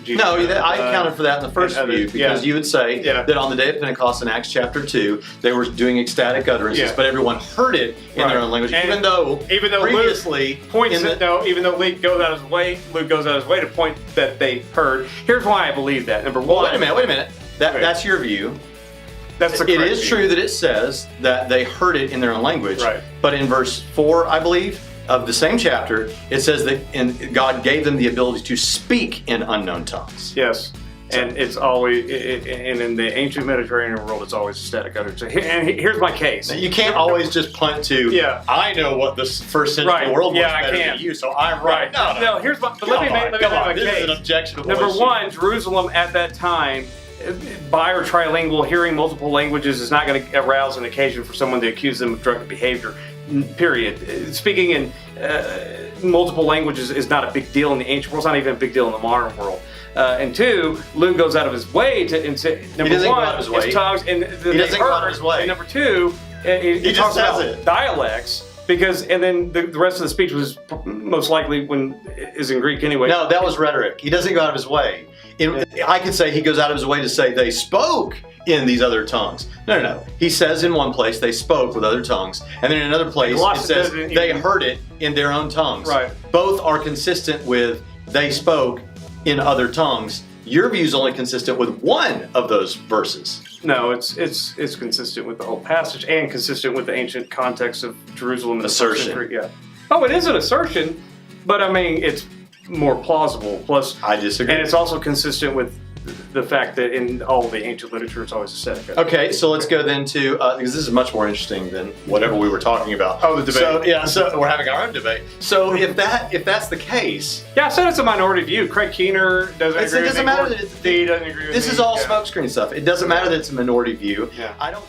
No, I accounted for that in the first view, because you would say that on the day of Pentecost in Acts chapter 2, they were doing ecstatic utterances, but everyone heard it in their own language, even though previously Luke points even though Luke goes out of his way to point that they heard. Here's why I believe that. Number one. Wait a minute. That's your view. That's it is true that it says that they heard it in their own language, but in verse 4, I believe, of the same chapter, it says that God gave them the ability to speak in unknown tongues. Yes. And it's always, and in the ancient Mediterranean world, it's always ecstatic utterance. And here's my case. Now, you can't always just punt to, I know what the first century world was better than you, so I'm right. No, here's my, let me make my case. This is an objectionable Number issue. one, Jerusalem at that time, bi or trilingual, hearing multiple languages is not going to arouse an occasion for someone to accuse them of drunken behavior. Period. Speaking in multiple languages is not a big deal in the ancient world. It's not even a big deal in the modern world. And two, Luke goes out of his way to say, number one, it's tongues, and he doesn't go out of his way. And number two, he talks about dialects. Because, and then the rest of the speech was most likely is in Greek anyway. No, that was rhetoric. He doesn't go out of his way. I could say he goes out of his way to say they spoke in these other tongues. No. He says in one place they spoke with other tongues, and then in another place it says they heard it in their own tongues. Right. Both are consistent with they spoke in other tongues. Your view is only consistent with one of those verses. No, it's consistent with the whole passage and consistent with the ancient context of Jerusalem and assertion. Yeah. Oh, it is an assertion, but I mean it's more plausible. Plus, I disagree. And it's also consistent with the fact that in all of the ancient literature, it's always aesthetic. Okay, so let's go then to because this is much more interesting than whatever we were talking about. Oh, the debate. So we're having our own debate. So if that's the case, I said it's a minority view. Craig Keener doesn't agree with me. It doesn't matter that he doesn't agree with me. This is all smokescreen stuff. It doesn't matter that it's a minority view. Yeah. I don't.